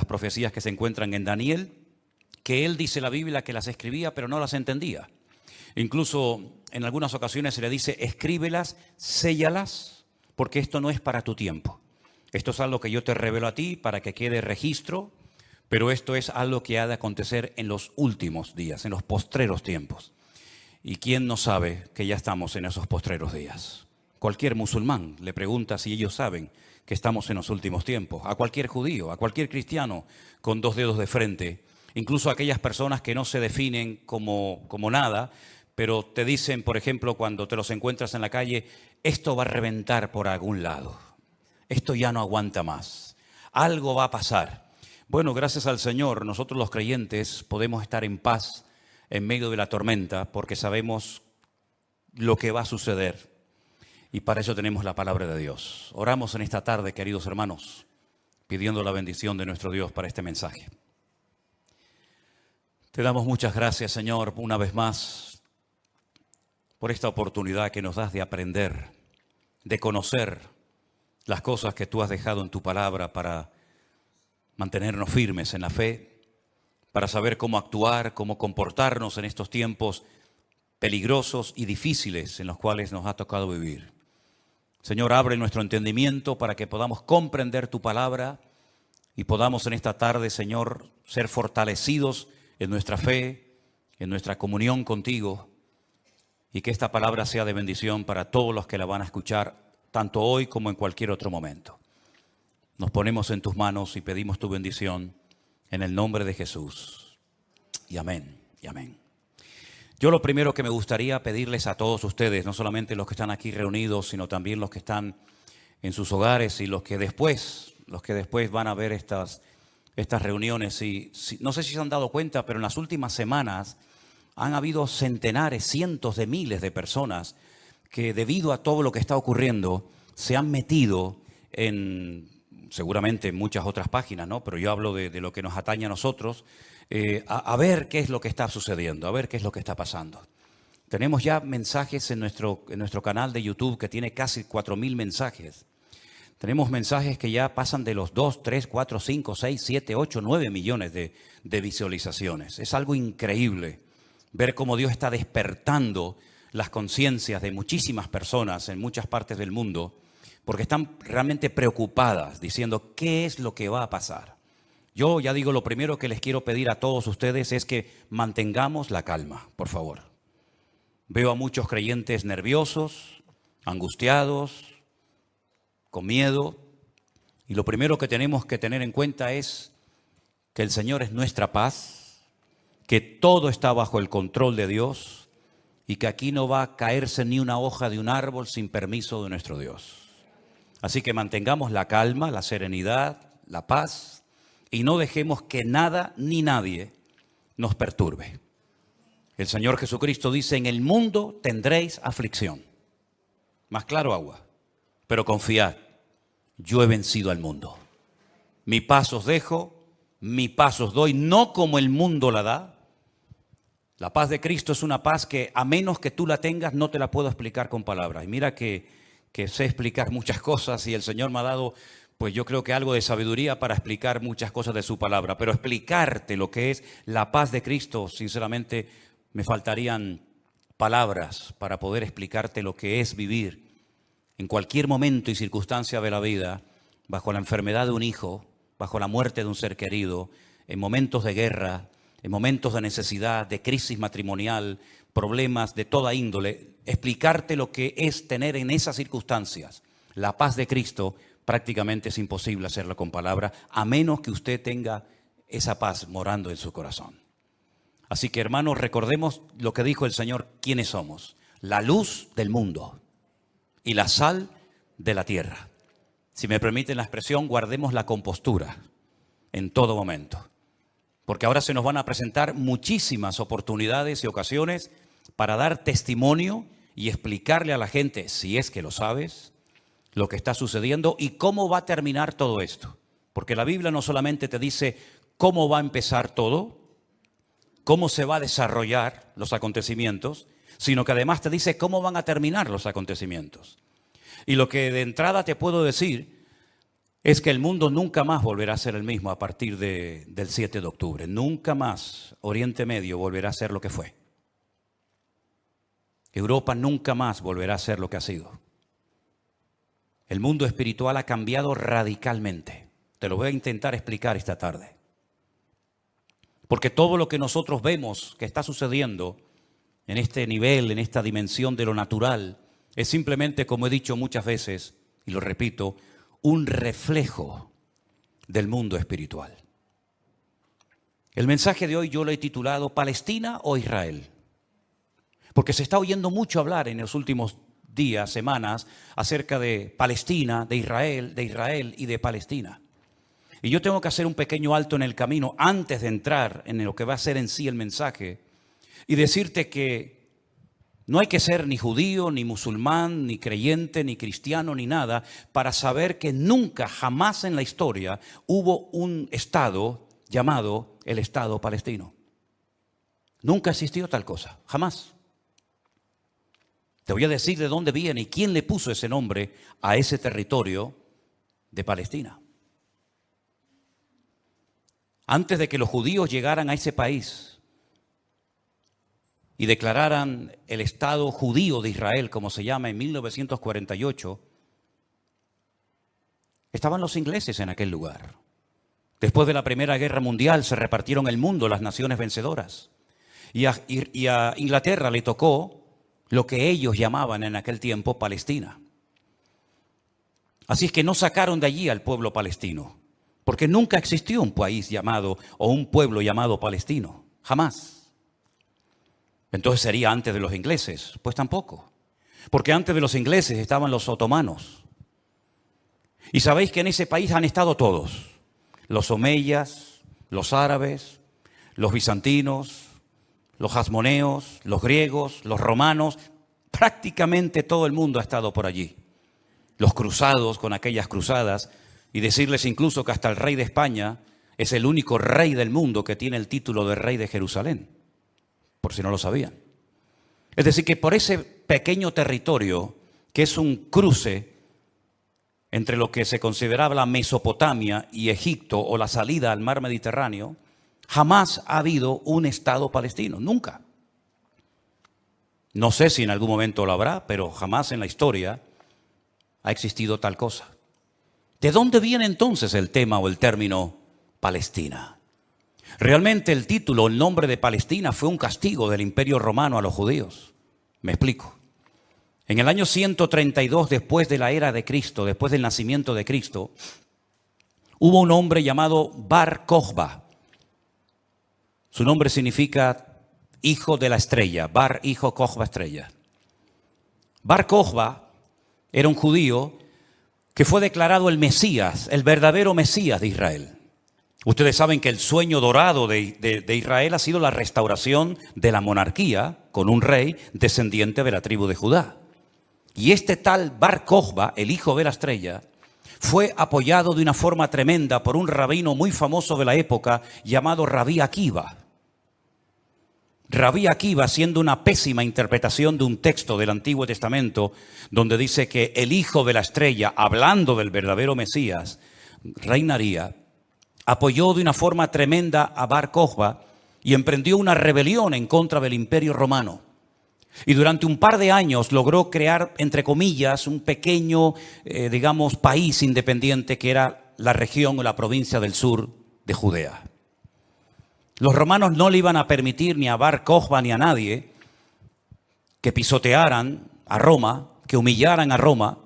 las profecías que se encuentran en Daniel, que él dice la Biblia que las escribía pero no las entendía. Incluso en algunas ocasiones se le dice, escríbelas, séllalas, porque esto no es para tu tiempo. Esto es algo que yo te revelo a ti para que quede registro, pero esto es algo que ha de acontecer en los últimos días, en los postreros tiempos. ¿Y quién no sabe que ya estamos en esos postreros días? Cualquier musulmán le pregunta si ellos saben que estamos en los últimos tiempos. A cualquier judío, a cualquier cristiano con 2 dedos de frente, incluso a aquellas personas que no se definen como nada, pero te dicen, por ejemplo, cuando te los encuentras en la calle, esto va a reventar por algún lado. Esto ya no aguanta más. Algo va a pasar. Bueno, gracias al Señor, nosotros los creyentes podemos estar en paz en medio de la tormenta porque sabemos lo que va a suceder. Y para eso tenemos la palabra de Dios. Oramos en esta tarde, queridos hermanos, pidiendo la bendición de nuestro Dios para este mensaje. Te damos muchas gracias, Señor, una vez más, por esta oportunidad que nos das de aprender, de conocer las cosas que tú has dejado en tu palabra para mantenernos firmes en la fe, para saber cómo actuar, cómo comportarnos en estos tiempos peligrosos y difíciles en los cuales nos ha tocado vivir. Señor, abre nuestro entendimiento para que podamos comprender tu palabra y podamos en esta tarde, Señor, ser fortalecidos en nuestra fe, en nuestra comunión contigo, y que esta palabra sea de bendición para todos los que la van a escuchar, tanto hoy como en cualquier otro momento. Nos ponemos en tus manos y pedimos tu bendición en el nombre de Jesús. Y amén, y amén. Yo lo primero que me gustaría pedirles a todos ustedes, no solamente los que están aquí reunidos, sino también los que están en sus hogares y los que después van a ver estas reuniones. No sé si se han dado cuenta, pero en las últimas semanas han habido centenares, cientos de miles de personas que debido a todo lo que está ocurriendo se han metido seguramente en muchas otras páginas, ¿no? Pero yo hablo de lo que nos atañe a nosotros, a ver qué es lo que está sucediendo, a ver qué es lo que está pasando. Tenemos ya mensajes en nuestro canal de YouTube que tiene casi 4.000 mensajes. Tenemos mensajes que ya pasan de los 2, 3, 4, 5, 6, 7, 8, 9 millones de visualizaciones. Es algo increíble ver cómo Dios está despertando las conciencias de muchísimas personas en muchas partes del mundo, porque están realmente preocupadas, diciendo qué es lo que va a pasar. Yo ya digo, lo primero que les quiero pedir a todos ustedes es que mantengamos la calma, por favor. Veo a muchos creyentes nerviosos, angustiados, con miedo, y lo primero que tenemos que tener en cuenta es que el Señor es nuestra paz, que todo está bajo el control de Dios y que aquí no va a caerse ni una hoja de un árbol sin permiso de nuestro Dios. Así que mantengamos la calma, la serenidad, la paz y no dejemos que nada ni nadie nos perturbe. El Señor Jesucristo dice, en el mundo tendréis aflicción. Más claro agua, pero confiad, yo he vencido al mundo. Mi paz os dejo, mi paz os doy, no como el mundo la da. La paz de Cristo es una paz que a menos que tú la tengas no te la puedo explicar con palabras. Y mira que sé explicar muchas cosas y el Señor me ha dado, pues yo creo que algo de sabiduría para explicar muchas cosas de su palabra. Pero explicarte lo que es la paz de Cristo, sinceramente me faltarían palabras para poder explicarte lo que es vivir en cualquier momento y circunstancia de la vida, bajo la enfermedad de un hijo, bajo la muerte de un ser querido, en momentos de guerra, en momentos de necesidad, de crisis matrimonial, problemas de toda índole, explicarte lo que es tener en esas circunstancias la paz de Cristo, prácticamente es imposible hacerlo con palabras, a menos que usted tenga esa paz morando en su corazón. Así que, hermanos, recordemos lo que dijo el Señor, quiénes somos: la luz del mundo y la sal de la tierra. Si me permiten la expresión, guardemos la compostura en todo momento. Porque ahora se nos van a presentar muchísimas oportunidades y ocasiones para dar testimonio y explicarle a la gente, si es que lo sabes, lo que está sucediendo y cómo va a terminar todo esto. Porque la Biblia no solamente te dice cómo va a empezar todo, cómo se va a desarrollar los acontecimientos, sino que además te dice cómo van a terminar los acontecimientos. Y lo que de entrada te puedo decir es que el mundo nunca más volverá a ser el mismo a partir del 7 de octubre. Nunca más Oriente Medio volverá a ser lo que fue. Europa nunca más volverá a ser lo que ha sido. El mundo espiritual ha cambiado radicalmente. Te lo voy a intentar explicar esta tarde. Porque todo lo que nosotros vemos que está sucediendo en este nivel, en esta dimensión de lo natural, es simplemente, como he dicho muchas veces, y lo repito, un reflejo del mundo espiritual. El mensaje de hoy yo lo he titulado ¿Palestina o Israel? Porque se está oyendo mucho hablar en los últimos días, semanas, acerca de Palestina, de Israel y de Palestina. Y yo tengo que hacer un pequeño alto en el camino antes de entrar en lo que va a ser en sí el mensaje y decirte que no hay que ser ni judío, ni musulmán, ni creyente, ni cristiano, ni nada, para saber que nunca, jamás en la historia hubo un Estado llamado el Estado palestino. Nunca existió tal cosa, jamás. Te voy a decir de dónde viene y quién le puso ese nombre a ese territorio de Palestina. Antes de que los judíos llegaran a ese país y declararan el Estado judío de Israel, como se llama, en 1948, estaban los ingleses en aquel lugar. Después de la Primera Guerra Mundial se repartieron el mundo las naciones vencedoras. Y a Inglaterra le tocó lo que ellos llamaban en aquel tiempo Palestina. Así es que no sacaron de allí al pueblo palestino, porque nunca existió un país llamado o un pueblo llamado palestino, jamás. Entonces sería antes de los ingleses, pues tampoco, porque antes de los ingleses estaban los otomanos. Y sabéis que en ese país han estado todos, los omeyas, los árabes, los bizantinos, los hasmoneos, los griegos, los romanos, prácticamente todo el mundo ha estado por allí. Los cruzados con aquellas cruzadas, y decirles incluso que hasta el rey de España es el único rey del mundo que tiene el título de rey de Jerusalén, por si no lo sabían. Es decir, que por ese pequeño territorio, que es un cruce entre lo que se consideraba la Mesopotamia y Egipto o la salida al mar Mediterráneo, jamás ha habido un Estado palestino, nunca. No sé si en algún momento lo habrá, pero jamás en la historia ha existido tal cosa. ¿De dónde viene entonces el tema o el término Palestina? Realmente el título, el nombre de Palestina fue un castigo del Imperio Romano a los judíos. Me explico. En el año 132 después de la era de Cristo, después del nacimiento de Cristo, hubo un hombre llamado Bar Kokhba. Su nombre significa hijo de la estrella, Bar, hijo, Kokhba, estrella. Bar Kokhba era un judío que fue declarado el Mesías, el verdadero Mesías de Israel. Ustedes saben que el sueño dorado de Israel ha sido la restauración de la monarquía con un rey descendiente de la tribu de Judá. Y este tal Bar Kokhba, el hijo de la estrella, fue apoyado de una forma tremenda por un rabino muy famoso de la época llamado Rabí Akiva. Rabí Akiva, haciendo una pésima interpretación de un texto del Antiguo Testamento, donde dice que el hijo de la estrella, hablando del verdadero Mesías, reinaría, apoyó de una forma tremenda a Bar Kokhba y emprendió una rebelión en contra del Imperio Romano. Y durante un par de años logró crear, entre comillas, un pequeño, país independiente que era la región o la provincia del sur de Judea. Los romanos no le iban a permitir ni a Bar Kokhba ni a nadie que pisotearan a Roma, que humillaran a Roma.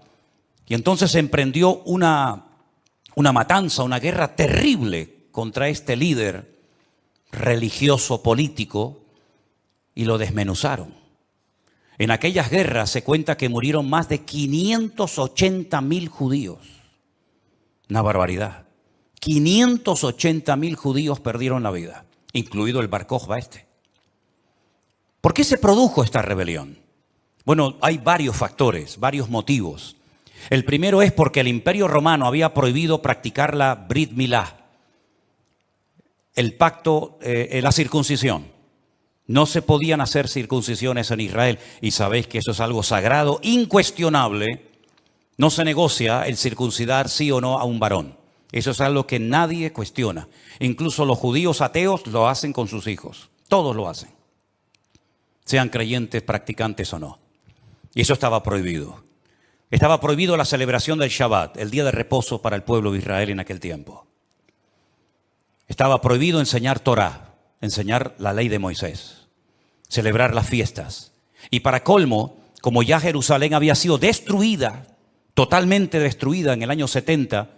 Y entonces se emprendió una matanza, una guerra terrible contra este líder religioso político y lo desmenuzaron. En aquellas guerras se cuenta que murieron más de 580.000 judíos. Una barbaridad. 580.000 judíos perdieron la vida, incluido el Bar Kokhba este. ¿Por qué se produjo esta rebelión? Bueno, hay varios factores, varios motivos. El primero es porque el Imperio Romano había prohibido practicar la Brit Milá, el pacto, la circuncisión. No se podían hacer circuncisiones en Israel y sabéis que eso es algo sagrado, incuestionable No se negocia el circuncidar sí o no a un varón. Eso es algo que nadie cuestiona. Incluso los judíos ateos lo hacen con sus hijos. Todos lo hacen. Sean creyentes, practicantes o no. Y eso estaba prohibido. Estaba prohibido la celebración del Shabbat, el día de reposo para el pueblo de Israel en aquel tiempo. Estaba prohibido enseñar Torah, enseñar la ley de Moisés, celebrar las fiestas. Y para colmo, como ya Jerusalén había sido destruida, totalmente destruida en el año 70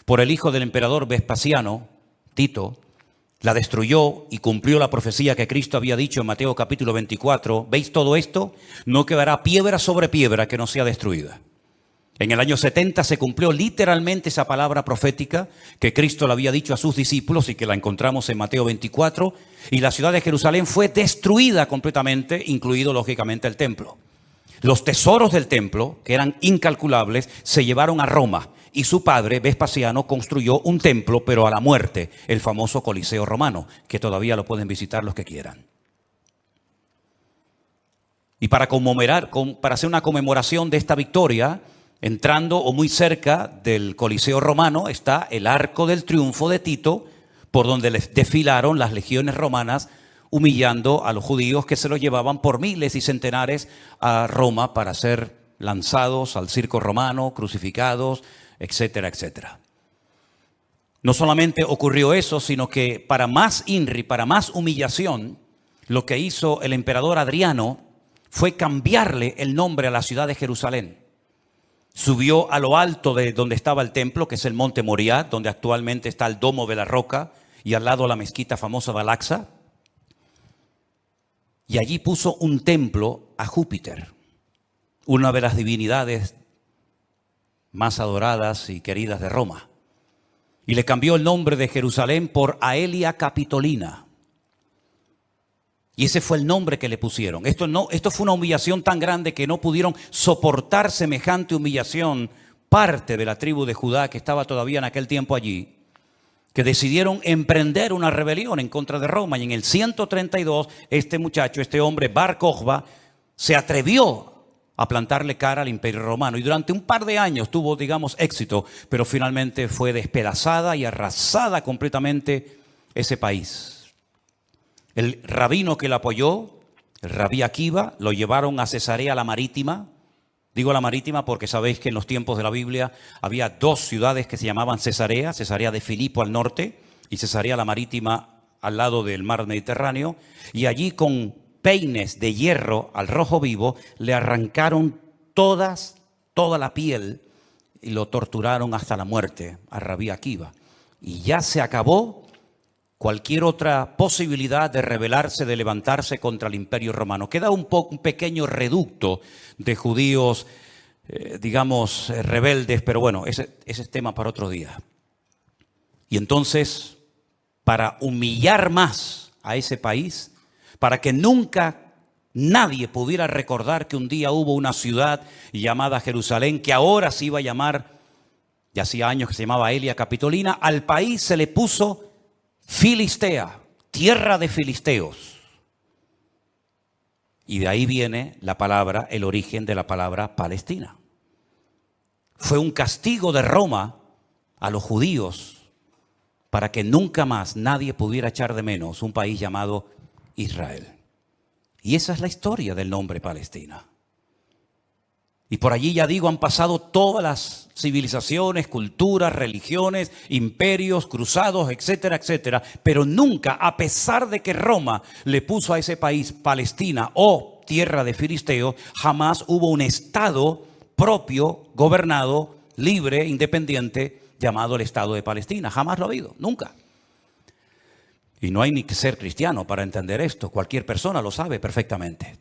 por el hijo del emperador Vespasiano, Tito, la destruyó y cumplió la profecía que Cristo había dicho en Mateo capítulo 24. ¿Veis todo esto? No quedará piedra sobre piedra que no sea destruida. En el año 70 se cumplió literalmente esa palabra profética que Cristo le había dicho a sus discípulos y que la encontramos en Mateo 24. Y la ciudad de Jerusalén fue destruida completamente, incluido lógicamente el templo. Los tesoros del templo, que eran incalculables, se llevaron a Roma. Y su padre, Vespasiano, construyó un templo, pero a la muerte, el famoso Coliseo romano, que todavía lo pueden visitar los que quieran. Y para hacer una conmemoración de esta victoria, entrando o muy cerca del Coliseo romano está el Arco del Triunfo de Tito, por donde les desfilaron las legiones romanas, humillando a los judíos que se los llevaban por miles y centenares a Roma para ser lanzados al circo romano, crucificados, etcétera, etcétera. No solamente ocurrió eso, sino que para más INRI, para más humillación, lo que hizo el emperador Adriano fue cambiarle el nombre a la ciudad de Jerusalén. Subió a lo alto de donde estaba el templo, que es el monte Moriah, donde actualmente está el Domo de la Roca, y al lado la mezquita famosa de Al-Aqsa. Y allí puso un templo a Júpiter, una de las divinidades más adoradas y queridas de Roma. Y le cambió el nombre de Jerusalén por Aelia Capitolina. Y ese fue el nombre que le pusieron. Esto fue una humillación tan grande que no pudieron soportar semejante humillación parte de la tribu de Judá que estaba todavía en aquel tiempo allí, que decidieron emprender una rebelión en contra de Roma. Y en el 132, este hombre, Bar Kokhba, se atrevió a plantarle cara al Imperio Romano. Y durante un par de años tuvo, éxito, pero finalmente fue despedazada y arrasada completamente ese país. El rabino que la apoyó, el rabí Akiva, lo llevaron a Cesarea la Marítima. Digo la Marítima porque sabéis que en los tiempos de la Biblia había dos ciudades que se llamaban Cesarea, Cesarea de Filipo al norte y Cesarea la Marítima al lado del mar Mediterráneo. Y allí con peines de hierro al rojo vivo le arrancaron toda la piel y lo torturaron hasta la muerte a rabí Akiva. Y ya se acabó cualquier otra posibilidad de rebelarse, de levantarse contra el Imperio Romano. Queda un pequeño reducto de judíos, rebeldes, pero bueno, ese es tema para otro día. Y entonces, para humillar más a ese país, para que nunca nadie pudiera recordar que un día hubo una ciudad llamada Jerusalén, que ahora se iba a llamar, ya hacía años que se llamaba Aelia Capitolina, al país se le puso Filistea, tierra de filisteos. Y de ahí viene la palabra, el origen de la palabra Palestina. Fue un castigo de Roma a los judíos para que nunca más nadie pudiera echar de menos un país llamado Israel. Y esa es la historia del nombre Palestina. Y por allí, ya digo, han pasado todas las civilizaciones, culturas, religiones, imperios, cruzados, etcétera, etcétera. Pero nunca, a pesar de que Roma le puso a ese país Palestina o tierra de filisteos, jamás hubo un estado propio, gobernado, libre, independiente, llamado el Estado de Palestina. Jamás lo ha habido, nunca. Y no hay ni que ser cristiano para entender esto. Cualquier persona lo sabe perfectamente.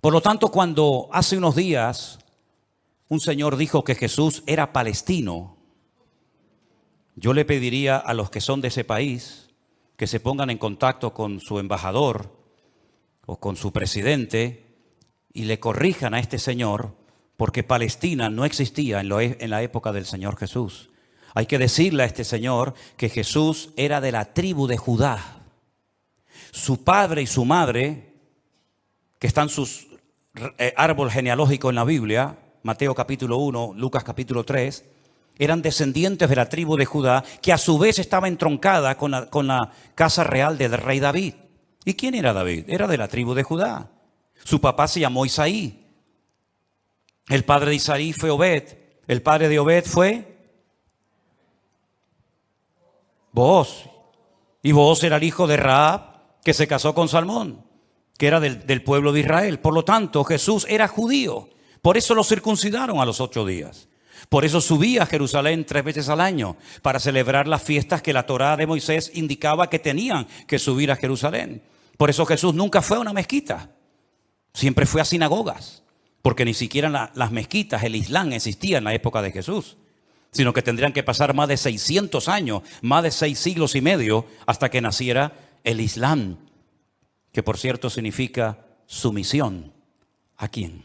Por lo tanto, cuando hace unos días un señor dijo que Jesús era palestino, yo le pediría a los que son de ese país que se pongan en contacto con su embajador o con su presidente y le corrijan a este señor, porque Palestina no existía en la época del Señor Jesús. Hay que decirle a este señor que Jesús era de la tribu de Judá. Su padre y su madre, que están sus árbol genealógico en la Biblia, Mateo capítulo 1, Lucas capítulo 3, eran descendientes de la tribu de Judá, que a su vez estaba entroncada con la casa real del rey David. ¿Y quién era David? Era de la tribu de Judá. Su papá se llamó Isaí. El padre de Isaí fue Obed. El padre de Obed fue Booz. Y Booz era el hijo de Rahab, que se casó con Salmón, que era del pueblo de Israel. Por lo tanto, Jesús era judío. Por eso lo circuncidaron a los 8 días. Por eso subía a Jerusalén 3 veces al año, para celebrar las fiestas que la Torá de Moisés indicaba que tenían que subir a Jerusalén. Por eso Jesús nunca fue a una mezquita, siempre fue a sinagogas, porque ni siquiera las mezquitas, el Islam, existía en la época de Jesús, sino que tendrían que pasar más de 600 años, más de 6 siglos y medio, hasta que naciera el Islam, que por cierto significa sumisión. ¿A quién?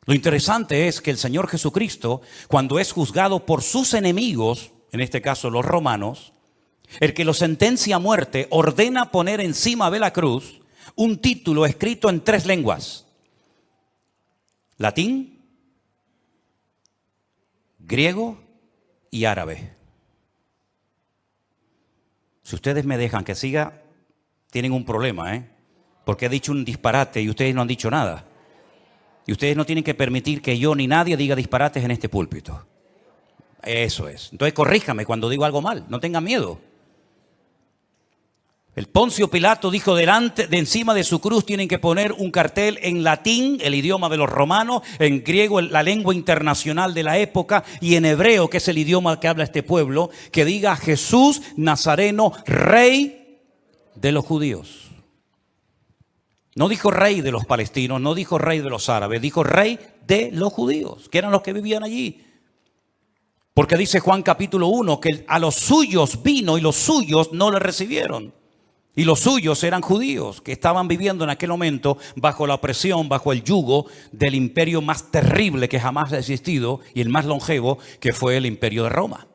Lo interesante es que el Señor Jesucristo, cuando es juzgado por sus enemigos, en este caso los romanos, el que lo sentencia a muerte, ordena poner encima de la cruz un título escrito en 3 lenguas: latín, griego y árabe. Si ustedes me dejan que siga, tienen un problema, porque he dicho un disparate y ustedes no han dicho nada. Y ustedes no tienen que permitir que yo ni nadie diga disparates en este púlpito. Eso es. Entonces corríjame cuando digo algo mal, no tengan miedo. El Poncio Pilato dijo, de encima de su cruz tienen que poner un cartel en latín, el idioma de los romanos, en griego, la lengua internacional de la época, y en hebreo, que es el idioma que habla este pueblo, que diga: Jesús Nazareno, Rey de los judíos. No dijo rey de los palestinos, no dijo rey de los árabes, dijo rey de los judíos, que eran los que vivían allí. Porque dice Juan capítulo 1 que a los suyos vino y los suyos no le recibieron. Y los suyos eran judíos que estaban viviendo en aquel momento bajo la opresión, bajo el yugo del imperio más terrible que jamás ha existido y el más longevo, que fue el imperio de Roma.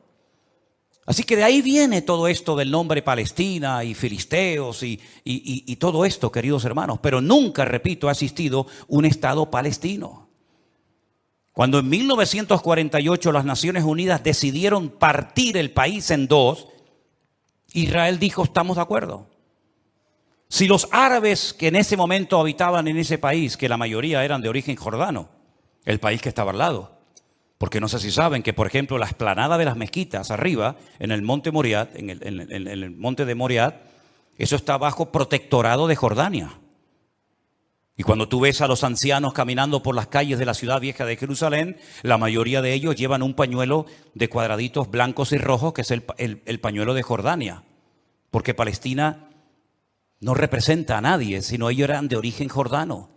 Así que de ahí viene todo esto del nombre Palestina y filisteos y todo esto, queridos hermanos. Pero nunca, repito, ha existido un Estado palestino. Cuando en 1948 las Naciones Unidas decidieron partir el país en 2, Israel dijo: estamos de acuerdo. Si los árabes que en ese momento habitaban en ese país, que la mayoría eran de origen jordano, el país que estaba al lado, porque no sé si saben que, por ejemplo, la explanada de las mezquitas arriba, en el monte Moriat, en el monte de Moriat, eso está bajo protectorado de Jordania. Y cuando tú ves a los ancianos caminando por las calles de la ciudad vieja de Jerusalén, la mayoría de ellos llevan un pañuelo de cuadraditos blancos y rojos, que es el pañuelo de Jordania. Porque Palestina no representa a nadie, sino ellos eran de origen jordano,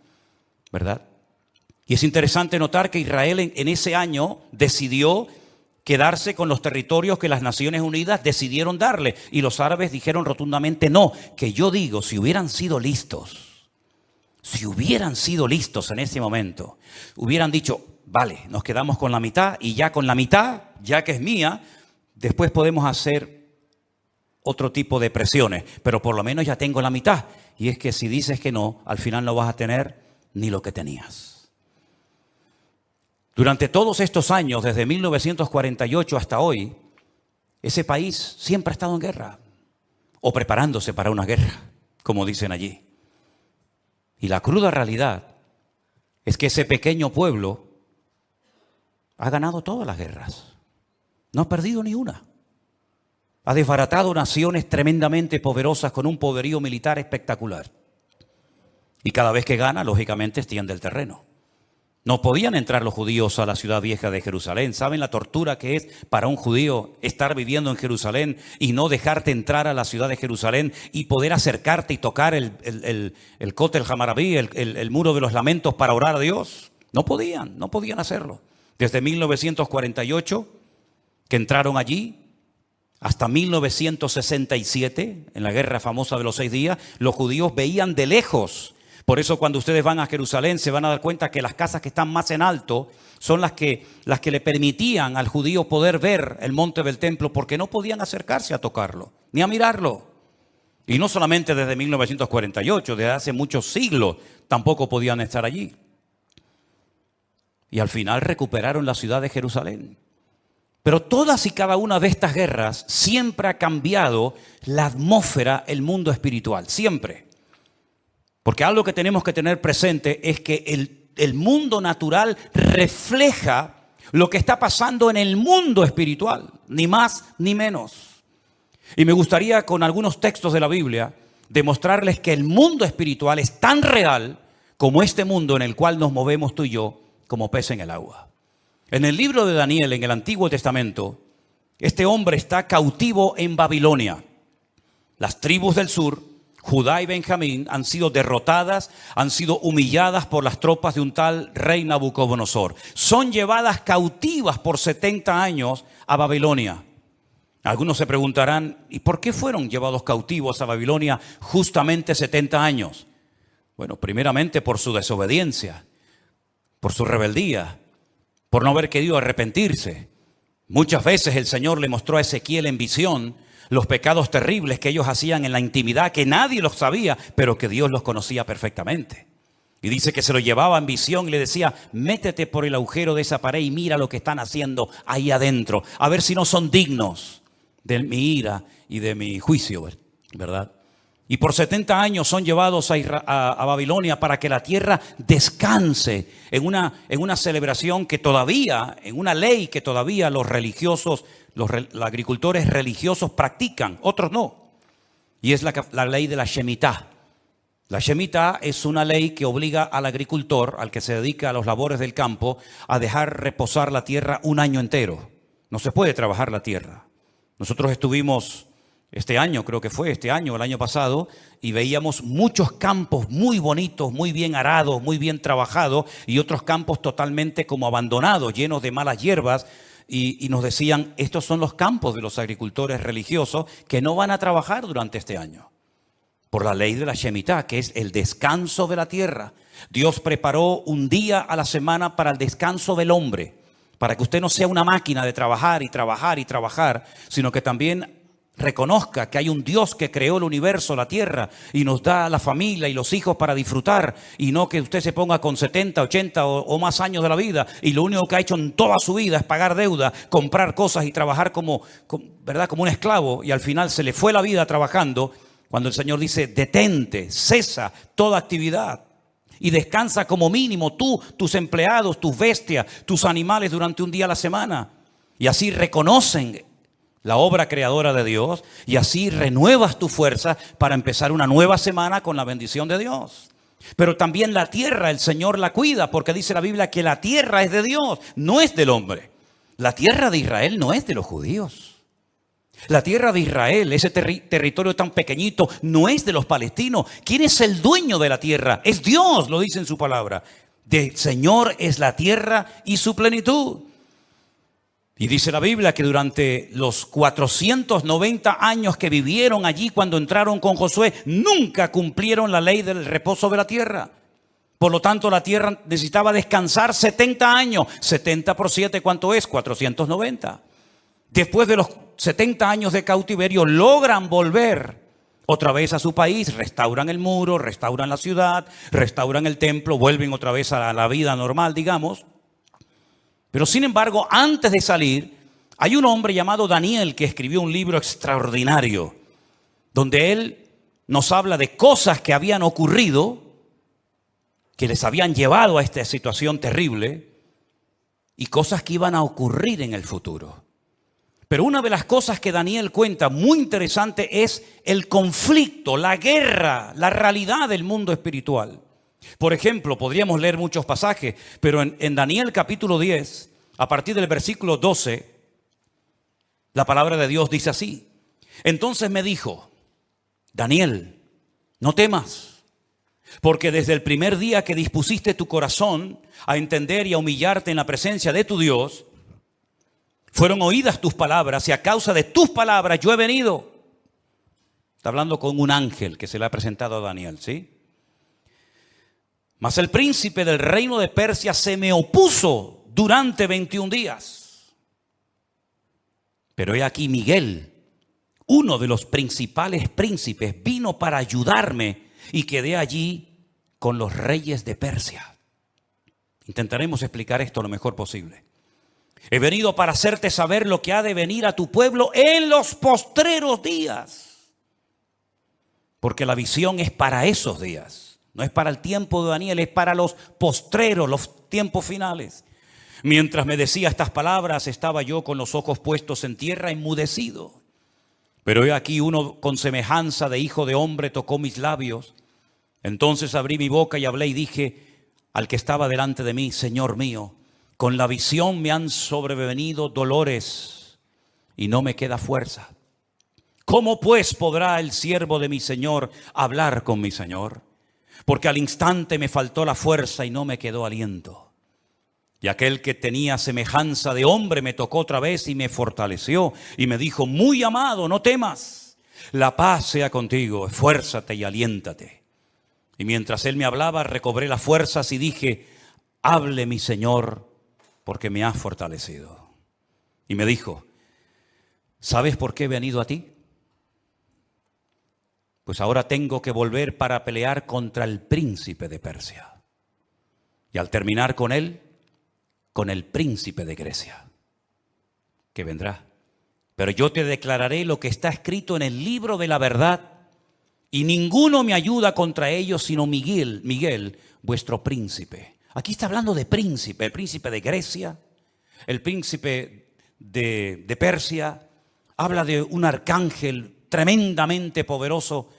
¿verdad? Y es interesante notar que Israel en ese año decidió quedarse con los territorios que las Naciones Unidas decidieron darle. Y los árabes dijeron rotundamente no. Que yo digo, si hubieran sido listos en ese momento, hubieran dicho: vale, nos quedamos con la mitad, y ya con la mitad, ya que es mía, después podemos hacer otro tipo de presiones. Pero por lo menos ya tengo la mitad. Y es que si dices que no, al final no vas a tener ni lo que tenías. Durante todos estos años, desde 1948 hasta hoy, ese país siempre ha estado en guerra, o preparándose para una guerra, como dicen allí. Y la cruda realidad es que ese pequeño pueblo ha ganado todas las guerras, no ha perdido ni una. Ha desbaratado naciones tremendamente poderosas con un poderío militar espectacular. Y cada vez que gana, lógicamente, extiende el terreno. No podían entrar los judíos a la ciudad vieja de Jerusalén. ¿Saben la tortura que es para un judío estar viviendo en Jerusalén y no dejarte entrar a la ciudad de Jerusalén y poder acercarte y tocar el Kotel Hamarabí, el muro de los lamentos, para orar a Dios? No podían hacerlo. Desde 1948, que entraron allí, hasta 1967, en la guerra famosa de los 6 días, los judíos veían de lejos. Por eso cuando ustedes van a Jerusalén se van a dar cuenta que las casas que están más en alto son las que le permitían al judío poder ver el monte del templo, porque no podían acercarse a tocarlo, ni a mirarlo. Y no solamente desde 1948, desde hace muchos siglos tampoco podían estar allí. y al final recuperaron la ciudad de Jerusalén. Pero todas y cada una de estas guerras siempre ha cambiado la atmósfera, el mundo espiritual, siempre. Porque algo que tenemos que tener presente es que el mundo natural refleja lo que está pasando en el mundo espiritual, ni más ni menos. Y me gustaría con algunos textos de la Biblia demostrarles que el mundo espiritual es tan real como este mundo en el cual nos movemos tú y yo como pez en el agua. En el libro de Daniel, en el Antiguo Testamento, este hombre está cautivo en Babilonia. Las tribus del sur, Judá y Benjamín, han sido derrotadas, han sido humilladas por las tropas de un tal rey Nabucodonosor. Son llevadas cautivas por 70 años a Babilonia. Algunos se preguntarán, ¿y por qué fueron llevados cautivos a Babilonia justamente 70 años? Bueno, primeramente por su desobediencia, por su rebeldía, por no haber querido arrepentirse. Muchas veces el Señor le mostró a Ezequiel en visión los pecados terribles que ellos hacían en la intimidad, que nadie los sabía, pero que Dios los conocía perfectamente. Y dice que se lo llevaba en visión y le decía, métete por el agujero de esa pared y mira lo que están haciendo ahí adentro, a ver si no son dignos de mi ira y de mi juicio, ¿verdad? Y por 70 años son llevados a Babilonia para que la tierra descanse en una celebración que todavía, en una ley que todavía los religiosos, los agricultores religiosos practican, otros no. Y es la ley de la Shemitah. La Shemitah es una ley que obliga al agricultor, al que se dedica a los labores del campo, a dejar reposar la tierra un año entero. No se puede trabajar la tierra. Nosotros estuvimos este año, creo que fue este año, el año pasado, y veíamos muchos campos muy bonitos, muy bien arados, muy bien trabajados, y otros campos totalmente como abandonados, llenos de malas hierbas, y nos decían, estos son los campos de los agricultores religiosos que no van a trabajar durante este año. Por la ley de la Shemitah, que es el descanso de la tierra. Dios preparó un día a la semana para el descanso del hombre, para que usted no sea una máquina de trabajar y trabajar y trabajar, sino que también reconozca que hay un Dios que creó el universo, la tierra, y nos da la familia y los hijos para disfrutar, y no que usted se ponga con 70, 80 o más años de la vida, y lo único que ha hecho en toda su vida es pagar deuda, comprar cosas y trabajar ¿verdad? Como un esclavo, y al final se le fue la vida trabajando, cuando el Señor dice, detente, cesa toda actividad. Y descansa como mínimo tú, tus empleados, tus bestias, tus animales durante un día a la semana. Y así reconocen la obra creadora de Dios y así renuevas tu fuerza para empezar una nueva semana con la bendición de Dios. Pero también la tierra, el Señor la cuida, porque dice la Biblia que la tierra es de Dios, no es del hombre. La tierra de Israel no es de los judíos. La tierra de Israel, ese territorio tan pequeñito, no es de los palestinos. ¿Quién es el dueño de la tierra? Es Dios, lo dice en su palabra. Del Señor es la tierra y su plenitud. Y dice la Biblia que durante los 490 años que vivieron allí cuando entraron con Josué, nunca cumplieron la ley del reposo de la tierra. Por lo tanto, la tierra necesitaba descansar 70 años. 70 por 7, ¿cuánto es? 490. Después de los 70 años de cautiverio, logran volver otra vez a su país, restauran el muro, restauran la ciudad, restauran el templo, vuelven otra vez a la vida normal, digamos. Pero sin embargo, antes de salir, hay un hombre llamado Daniel que escribió un libro extraordinario, donde él nos habla de cosas que habían ocurrido, que les habían llevado a esta situación terrible, y cosas que iban a ocurrir en el futuro. Pero una de las cosas que Daniel cuenta muy interesante es el conflicto, la guerra, la realidad del mundo espiritual. Por ejemplo, podríamos leer muchos pasajes, pero en Daniel capítulo 10, a partir del versículo 12, la palabra de Dios dice así. Entonces me dijo, Daniel, no temas, porque desde el primer día que dispusiste tu corazón a entender y a humillarte en la presencia de tu Dios, fueron oídas tus palabras y a causa de tus palabras yo he venido. Está hablando con un ángel que se le ha presentado a Daniel, ¿sí? Mas el príncipe del reino de Persia se me opuso durante 21 días. Pero he aquí Miguel, uno de los principales príncipes, vino para ayudarme y quedé allí con los reyes de Persia. Intentaremos explicar esto lo mejor posible. He venido para hacerte saber lo que ha de venir a tu pueblo en los postreros días. Porque la visión es para esos días. No es para el tiempo de Daniel, es para los postreros, los tiempos finales. Mientras me decía estas palabras, estaba yo con los ojos puestos en tierra, enmudecido. Pero he aquí uno con semejanza de hijo de hombre tocó mis labios. Entonces abrí mi boca y hablé y dije al que estaba delante de mí: Señor mío, con la visión me han sobrevenido dolores y no me queda fuerza. ¿Cómo pues podrá el siervo de mi Señor hablar con mi Señor? Porque al instante me faltó la fuerza y no me quedó aliento. Y aquel que tenía semejanza de hombre me tocó otra vez y me fortaleció y me dijo: muy amado, no temas, la paz sea contigo, esfuérzate y aliéntate. Y mientras él me hablaba, recobré las fuerzas y dije: hable mi Señor, porque me has fortalecido. Y me dijo: ¿sabes por qué he venido a ti? Pues ahora tengo que volver para pelear contra el príncipe de Persia. Y al terminar con él, con el príncipe de Grecia, que vendrá. Pero yo te declararé lo que está escrito en el libro de la verdad, y ninguno me ayuda contra ellos sino Miguel, vuestro príncipe. Aquí está hablando de príncipe, el príncipe de Grecia, el príncipe de Persia. Habla de un arcángel tremendamente poderoso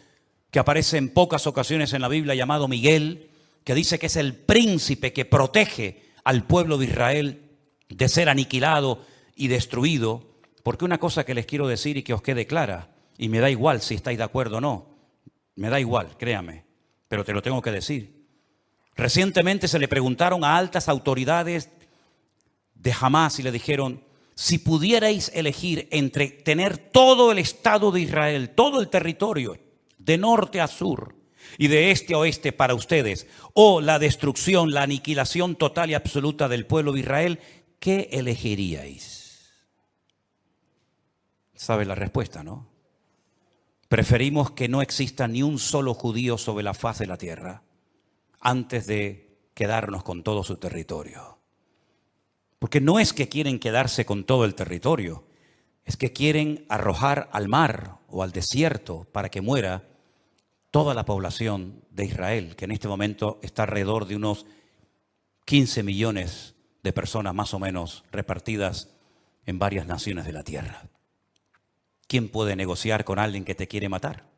que aparece en pocas ocasiones en la Biblia, llamado Miguel, que dice que es el príncipe que protege al pueblo de Israel de ser aniquilado y destruido. Porque una cosa que les quiero decir y que os quede clara, y me da igual si estáis de acuerdo o no, me da igual, créame, pero te lo tengo que decir. Recientemente se le preguntaron a altas autoridades de Hamás y le dijeron: si pudierais elegir entre tener todo el Estado de Israel, todo el territorio, de norte a sur y de este a oeste para ustedes, o la destrucción, la aniquilación total y absoluta del pueblo de Israel, ¿qué elegiríais? ¿Sabe la respuesta, no? Preferimos que no exista ni un solo judío sobre la faz de la tierra antes de quedarnos con todo su territorio. Porque no es que quieren quedarse con todo el territorio, es que quieren arrojar al mar o al desierto para que muera toda la población de Israel, que en este momento está alrededor de unos 15 millones de personas más o menos repartidas en varias naciones de la tierra. ¿Quién puede negociar con alguien que te quiere matar?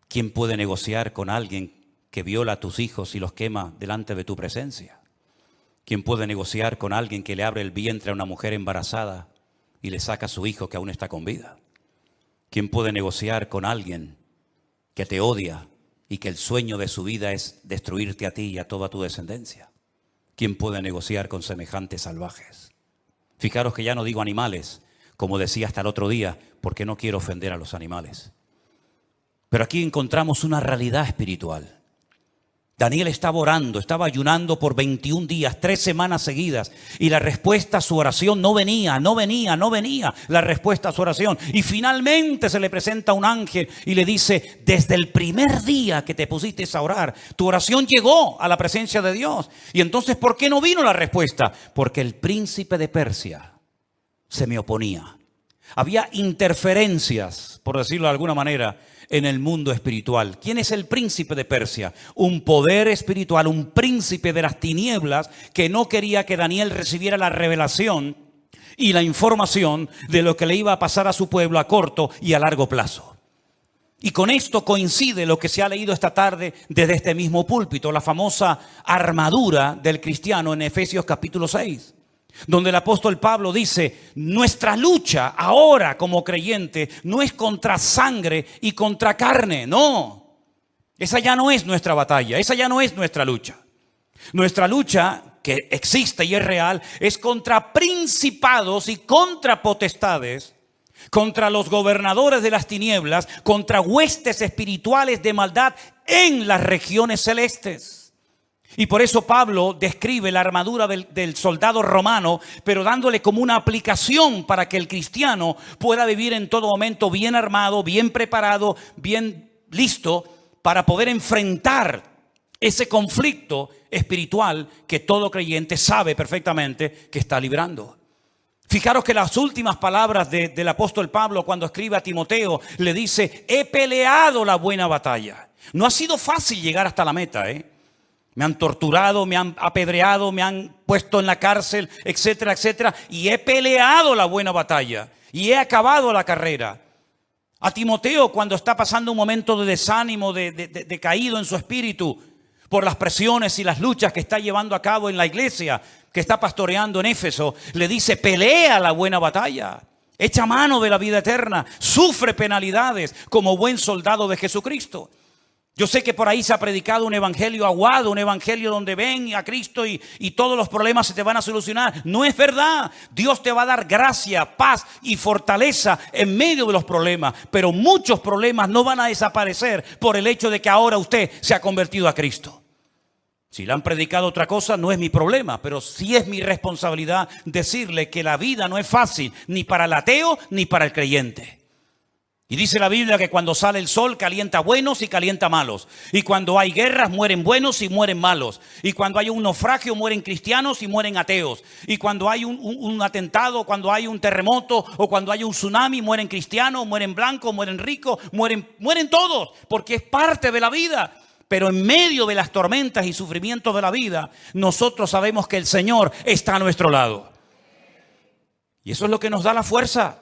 ¿Quién puede negociar con alguien que viola a tus hijos y los quema delante de tu presencia? ¿Quién puede negociar con alguien que le abre el vientre a una mujer embarazada y le saca a su hijo que aún está con vida? ¿Quién puede negociar con alguien que te odia y que el sueño de su vida es destruirte a ti y a toda tu descendencia? ¿Quién puede negociar con semejantes salvajes? Fijaros que ya no digo animales, como decía hasta el otro día, porque no quiero ofender a los animales. Pero aquí encontramos una realidad espiritual. Daniel estaba orando, estaba ayunando por 21 días, 3 semanas seguidas, y la respuesta a su oración no venía la respuesta a su oración. Y finalmente se le presenta un ángel y le dice: desde el primer día que te pusiste a orar, tu oración llegó a la presencia de Dios. Y entonces, ¿por qué no vino la respuesta? Porque el príncipe de Persia se me oponía. Había interferencias, por decirlo de alguna manera, en el mundo espiritual. ¿Quién es el príncipe de Persia? Un poder espiritual, un príncipe de las tinieblas que no quería que Daniel recibiera la revelación y la información de lo que le iba a pasar a su pueblo a corto y a largo plazo. Y con esto coincide lo que se ha leído esta tarde desde este mismo púlpito, la famosa armadura del cristiano en Efesios capítulo 6. Donde el apóstol Pablo dice: nuestra lucha ahora como creyente no es contra sangre y contra carne, no. Esa ya no es nuestra batalla, esa ya no es nuestra lucha. Nuestra lucha, que existe y es real, es contra principados y contra potestades, contra los gobernadores de las tinieblas, contra huestes espirituales de maldad en las regiones celestes. Y por eso Pablo describe la armadura del soldado romano, pero dándole como una aplicación para que el cristiano pueda vivir en todo momento bien armado, bien preparado, bien listo para poder enfrentar ese conflicto espiritual que todo creyente sabe perfectamente que está librando. Fijaros que las últimas palabras del apóstol Pablo cuando escribe a Timoteo le dice: he peleado la buena batalla. No ha sido fácil llegar hasta la meta, Me han torturado, me han apedreado, me han puesto en la cárcel, etcétera, etcétera. Y he peleado la buena batalla y he acabado la carrera. A Timoteo, cuando está pasando un momento de desánimo, de caído en su espíritu por las presiones y las luchas que está llevando a cabo en la iglesia que está pastoreando en Éfeso, le dice: pelea la buena batalla, echa mano de la vida eterna, sufre penalidades como buen soldado de Jesucristo. Yo sé que por ahí se ha predicado un evangelio aguado, un evangelio donde ven a Cristo y todos los problemas se te van a solucionar. No es verdad. Dios te va a dar gracia, paz y fortaleza en medio de los problemas. Pero muchos problemas no van a desaparecer por el hecho de que ahora usted se ha convertido a Cristo. Si le han predicado otra cosa, no es mi problema, pero sí es mi responsabilidad decirle que la vida no es fácil, ni para el ateo ni para el creyente. Y dice la Biblia que cuando sale el sol calienta buenos y calienta malos. Y cuando hay guerras mueren buenos y mueren malos. Y cuando hay un naufragio mueren cristianos y mueren ateos. Y cuando hay un atentado, cuando hay un terremoto o cuando hay un tsunami, mueren cristianos, mueren blancos, mueren ricos, mueren todos. Porque es parte de la vida. Pero en medio de las tormentas y sufrimientos de la vida, nosotros sabemos que el Señor está a nuestro lado. Y eso es lo que nos da la fuerza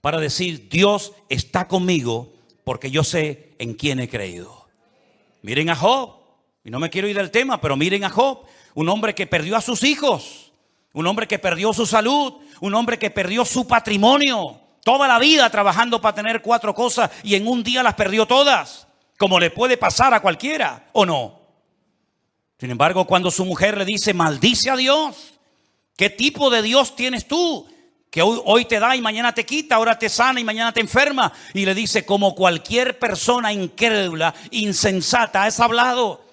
para decir: Dios está conmigo porque yo sé en quién he creído. Miren a Job, y no me quiero ir del tema, pero miren a Job, un hombre que perdió a sus hijos, un hombre que perdió su salud, un hombre que perdió su patrimonio, toda la vida trabajando para tener 4 cosas y en un día las perdió todas, como le puede pasar a cualquiera, ¿o no? Sin embargo, cuando su mujer le dice: maldice a Dios, ¿qué tipo de Dios tienes tú? Que hoy te da y mañana te quita, ahora te sana y mañana te enferma. Y le dice: como cualquier persona incrédula, insensata, has hablado.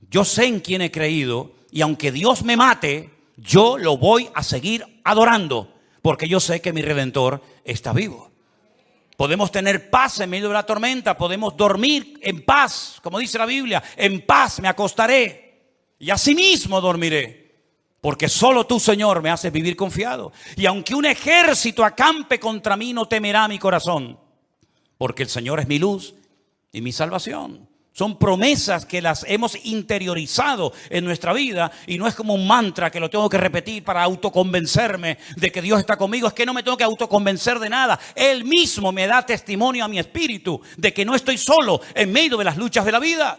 Yo sé en quién he creído y aunque Dios me mate, yo lo voy a seguir adorando porque yo sé que mi Redentor está vivo. Podemos tener paz en medio de la tormenta, podemos dormir en paz, como dice la Biblia: en paz me acostaré y asimismo dormiré. Porque solo tú, Señor, me haces vivir confiado. Y aunque un ejército acampe contra mí, no temerá mi corazón. Porque el Señor es mi luz y mi salvación. Son promesas que las hemos interiorizado en nuestra vida. Y no es como un mantra que lo tengo que repetir para autoconvencerme de que Dios está conmigo. Es que no me tengo que autoconvencer de nada. Él mismo me da testimonio a mi espíritu de que no estoy solo en medio de las luchas de la vida.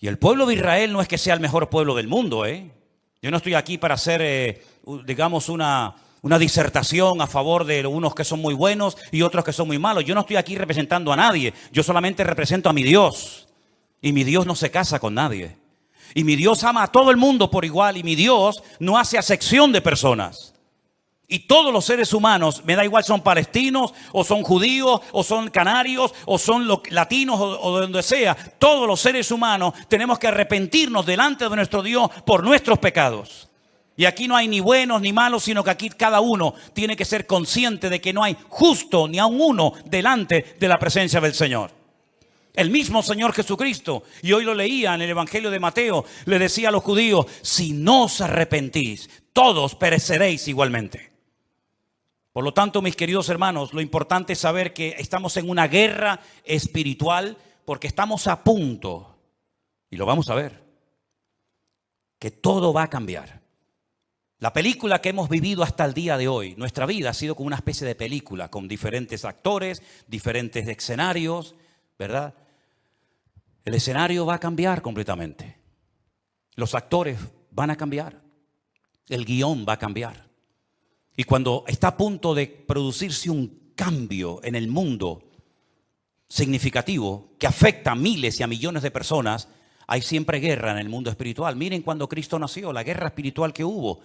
Y el pueblo de Israel no es que sea el mejor pueblo del mundo, Yo no estoy aquí para hacer, digamos, una disertación a favor de unos que son muy buenos y otros que son muy malos. Yo no estoy aquí representando a nadie. Yo solamente represento a mi Dios. Y mi Dios no se casa con nadie. Y mi Dios ama a todo el mundo por igual. Y mi Dios no hace acepción de personas. Y todos los seres humanos, me da igual, son palestinos, o son judíos, o son canarios, o son latinos, o de donde sea. Todos los seres humanos tenemos que arrepentirnos delante de nuestro Dios por nuestros pecados. Y aquí no hay ni buenos ni malos, sino que aquí cada uno tiene que ser consciente de que no hay justo ni aun uno delante de la presencia del Señor. El mismo Señor Jesucristo, y hoy lo leía en el Evangelio de Mateo, le decía a los judíos: si no os arrepentís, todos pereceréis igualmente. Por lo tanto, mis queridos hermanos, lo importante es saber que estamos en una guerra espiritual porque estamos a punto, y lo vamos a ver, que todo va a cambiar. La película que hemos vivido hasta el día de hoy, nuestra vida ha sido como una especie de película con diferentes actores, diferentes escenarios, ¿verdad? El escenario va a cambiar completamente. Los actores van a cambiar. El guión va a cambiar. Y cuando está a punto de producirse un cambio en el mundo significativo que afecta a miles y a millones de personas, hay siempre guerra en el mundo espiritual. Miren cuando Cristo nació, la guerra espiritual que hubo.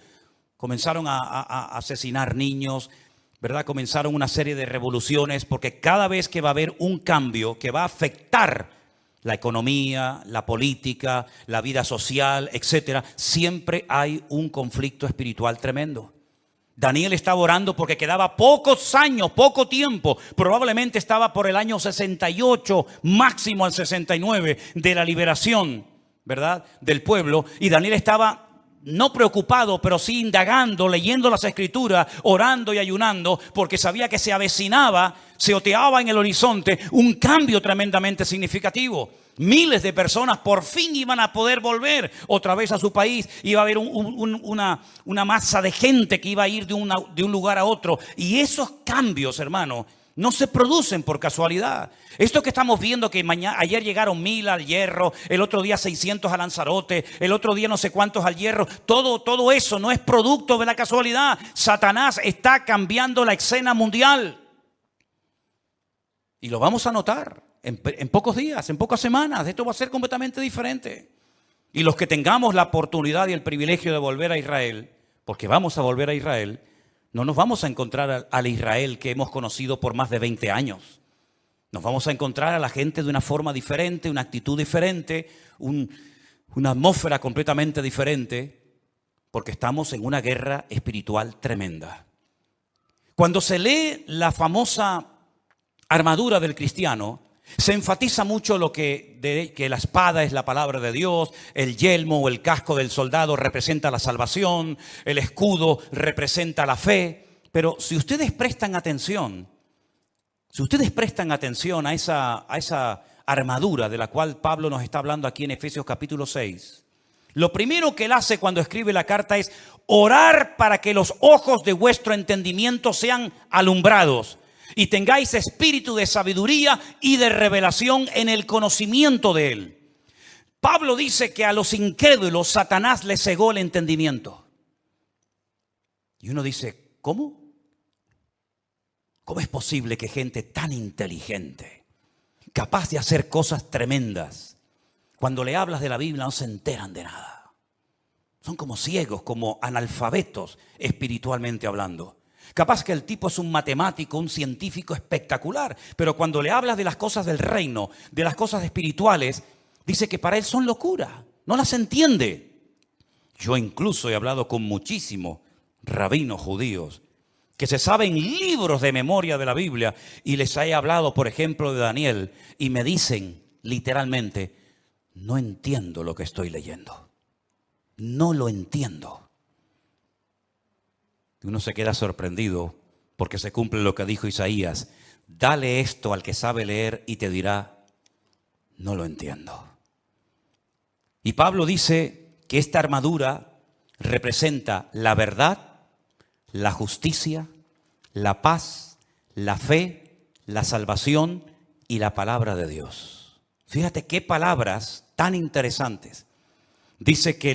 Comenzaron a asesinar niños, ¿verdad? Comenzaron una serie de revoluciones porque cada vez que va a haber un cambio que va a afectar la economía, la política, la vida social, etcétera, siempre hay un conflicto espiritual tremendo. Daniel estaba orando porque quedaba pocos años, poco tiempo. Probablemente estaba por el año 68, máximo al 69 de la liberación, ¿verdad?, del pueblo. Y Daniel estaba no preocupado, pero sí indagando, leyendo las escrituras, orando y ayunando, porque sabía que se avecinaba, se oteaba en el horizonte un cambio tremendamente significativo. Miles de personas por fin iban a poder volver otra vez a su país. Iba a haber una masa de gente que iba a ir de un lugar a otro. Y esos cambios, hermano, no se producen por casualidad. Esto que estamos viendo, que ayer llegaron 1000 al Hierro, el otro día 600 a Lanzarote, el otro día no sé cuántos al Hierro, todo eso no es producto de la casualidad. Satanás está cambiando la escena mundial. Y lo vamos a notar en pocos días, en pocas semanas. Esto va a ser completamente diferente. Y los que tengamos la oportunidad y el privilegio de volver a Israel, porque vamos a volver a Israel, no nos vamos a encontrar al Israel que hemos conocido por más de 20 años. Nos vamos a encontrar a la gente de una forma diferente, una actitud diferente, una atmósfera completamente diferente, porque estamos en una guerra espiritual tremenda. Cuando se lee la famosa armadura del cristiano, se enfatiza mucho que la espada es la palabra de Dios, el yelmo o el casco del soldado representa la salvación, el escudo representa la fe. Pero si ustedes prestan atención a esa armadura de la cual Pablo nos está hablando aquí en Efesios capítulo 6, lo primero que él hace cuando escribe la carta es orar para que los ojos de vuestro entendimiento sean alumbrados y tengáis espíritu de sabiduría y de revelación en el conocimiento de Él. Pablo dice que a los incrédulos Satanás les cegó el entendimiento. Y uno dice, ¿cómo? ¿Cómo es posible que gente tan inteligente, capaz de hacer cosas tremendas, cuando le hablas de la Biblia no se enteran de nada? Son como ciegos, como analfabetos espiritualmente hablando. Capaz que el tipo es un matemático, un científico espectacular, pero cuando le hablas de las cosas del reino, de las cosas espirituales, dice que para él son locura, no las entiende. Yo incluso he hablado con muchísimos rabinos judíos que se saben libros de memoria de la Biblia y les he hablado, por ejemplo, de Daniel y me dicen literalmente, no entiendo lo que estoy leyendo, no lo entiendo. Uno se queda sorprendido porque se cumple lo que dijo Isaías. Dale esto al que sabe leer y te dirá, no lo entiendo. Y Pablo dice que esta armadura representa la verdad, la justicia, la paz, la fe, la salvación y la palabra de Dios. Fíjate qué palabras tan interesantes. Dice que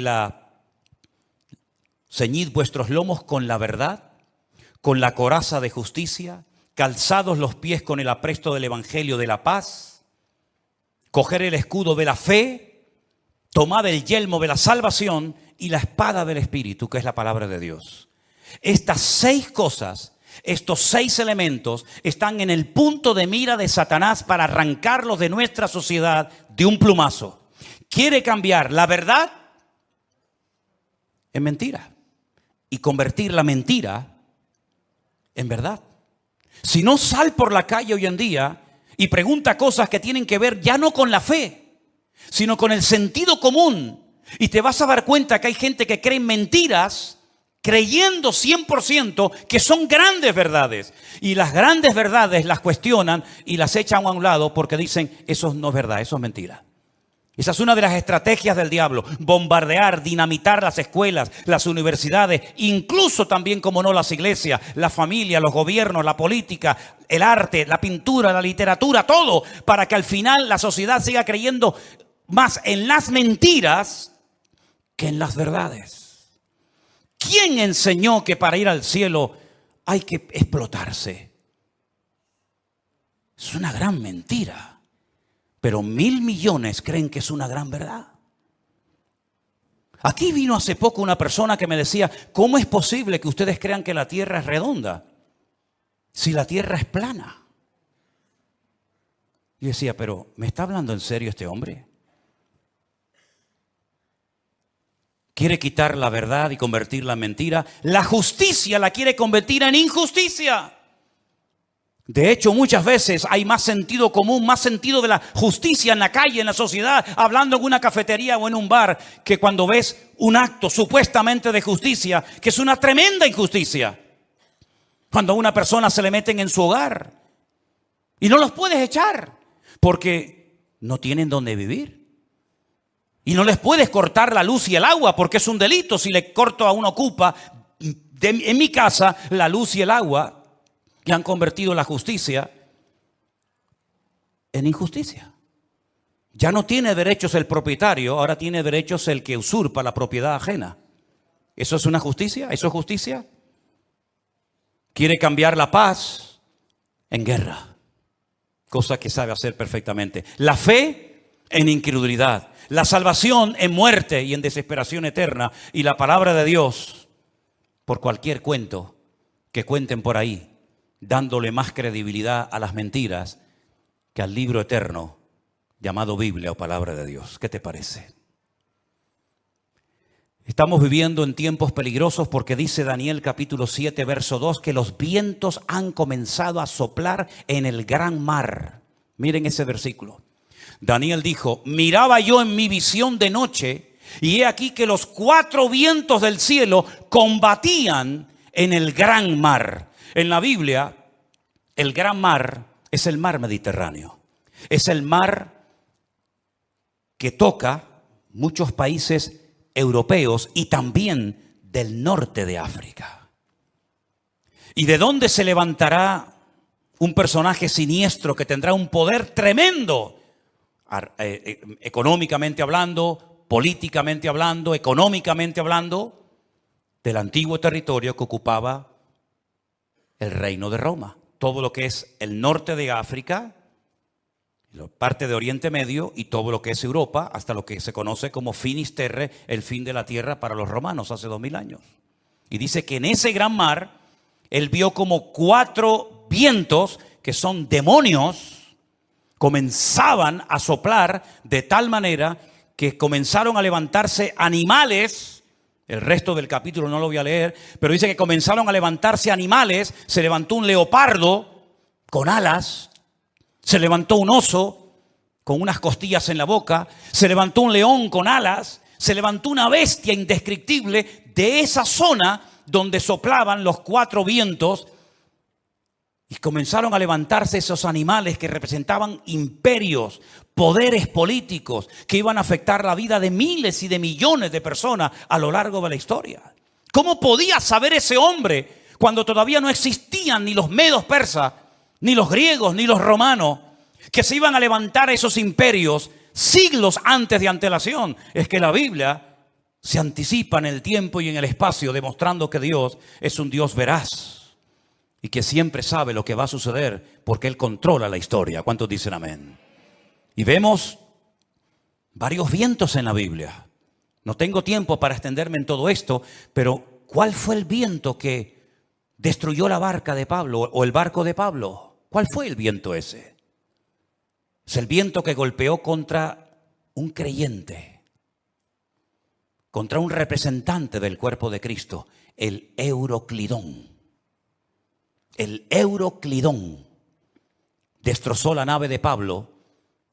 ceñid vuestros lomos con la verdad, con la coraza de justicia, calzados los pies con el apresto del evangelio de la paz, coger el escudo de la fe, tomad el yelmo de la salvación y la espada del Espíritu, que es la palabra de Dios. Estas 6 cosas, estos 6 elementos están en el punto de mira de Satanás para arrancarlos de nuestra sociedad de un plumazo. Quiere cambiar la verdad en mentira y convertir la mentira en verdad. Si no, sal por la calle hoy en día y pregunta cosas que tienen que ver ya no con la fe, sino con el sentido común. Y te vas a dar cuenta que hay gente que cree en mentiras creyendo 100% que son grandes verdades. Y las grandes verdades las cuestionan y las echan a un lado porque dicen, eso no es verdad, eso es mentira. Esa es una de las estrategias del diablo, bombardear, dinamitar las escuelas, las universidades, incluso también, como no, las iglesias, la familia, los gobiernos, la política, el arte, la pintura, la literatura, todo, para que al final la sociedad siga creyendo más en las mentiras que en las verdades. ¿Quién enseñó que para ir al cielo hay que explotarse? Es una gran mentira. Pero 1.000 millones creen que es una gran verdad. Aquí vino hace poco una persona que me decía, ¿cómo es posible que ustedes crean que la tierra es redonda si la tierra es plana? Y decía, pero ¿me está hablando en serio este hombre? quiere quitar la verdad y convertirla en mentira. La justicia la quiere convertir en injusticia. De hecho, muchas veces hay más sentido común, más sentido de la justicia en la calle, en la sociedad, hablando en una cafetería o en un bar, que cuando ves un acto supuestamente de justicia, que es una tremenda injusticia. Cuando a una persona se le meten en su hogar y no los puedes echar porque no tienen dónde vivir. Y no les puedes cortar la luz y el agua porque es un delito si le corto a un ocupa en mi casa la luz y el agua, que han convertido la justicia en injusticia. Ya no tiene derechos el propietario, ahora tiene derechos el que usurpa la propiedad ajena. ¿Eso es una justicia? ¿Eso es justicia? Quiere cambiar la paz en guerra, cosa que sabe hacer perfectamente. La fe en incredulidad, la salvación en muerte y en desesperación eterna, y la palabra de Dios por cualquier cuento que cuenten por ahí, dándole más credibilidad a las mentiras que al libro eterno llamado Biblia o palabra de Dios. ¿Qué te parece? Estamos viviendo en tiempos peligrosos porque dice Daniel capítulo 7 verso 2 que los vientos han comenzado a soplar en el gran mar. Miren ese versículo. Daniel dijo: miraba yo en mi visión de noche y he aquí que los 4 vientos del cielo combatían en el gran mar. En la Biblia, el gran mar es el mar Mediterráneo. Es el mar que toca muchos países europeos y también del norte de África. ¿Y de dónde se levantará un personaje siniestro que tendrá un poder tremendo? Económicamente hablando, políticamente hablando, económicamente hablando, del antiguo territorio que ocupaba el reino de Roma. Todo lo que es el norte de África, parte de Oriente Medio y todo lo que es Europa, hasta lo que se conoce como Finisterre, el fin de la tierra para los romanos hace 2000 años. Y dice que en ese gran mar, él vio como 4 vientos, que son demonios, comenzaban a soplar de tal manera que comenzaron a levantarse animales. El resto del capítulo no lo voy a leer, pero dice que comenzaron a levantarse animales. Se levantó un leopardo con alas, se levantó un oso con unas costillas en la boca, se levantó un león con alas, se levantó una bestia indescriptible de esa zona donde soplaban los 4 vientos. Y comenzaron a levantarse esos animales que representaban imperios, poderes políticos que iban a afectar la vida de miles y de millones de personas a lo largo de la historia. ¿Cómo podía saber ese hombre cuando todavía no existían ni los medos persas, ni los griegos, ni los romanos, que se iban a levantar esos imperios siglos antes de antelación? Es que la Biblia se anticipa en el tiempo y en el espacio, demostrando que Dios es un Dios veraz y que siempre sabe lo que va a suceder porque Él controla la historia. ¿Cuántos dicen amén? Y vemos varios vientos en la Biblia. No tengo tiempo para extenderme en todo esto, pero ¿cuál fue el viento que destruyó la barca de Pablo o el barco de Pablo? ¿Cuál fue el viento ese? Es el viento que golpeó contra un creyente, contra un representante del cuerpo de Cristo, el Euroclidón. El Euroclidón destrozó la nave de Pablo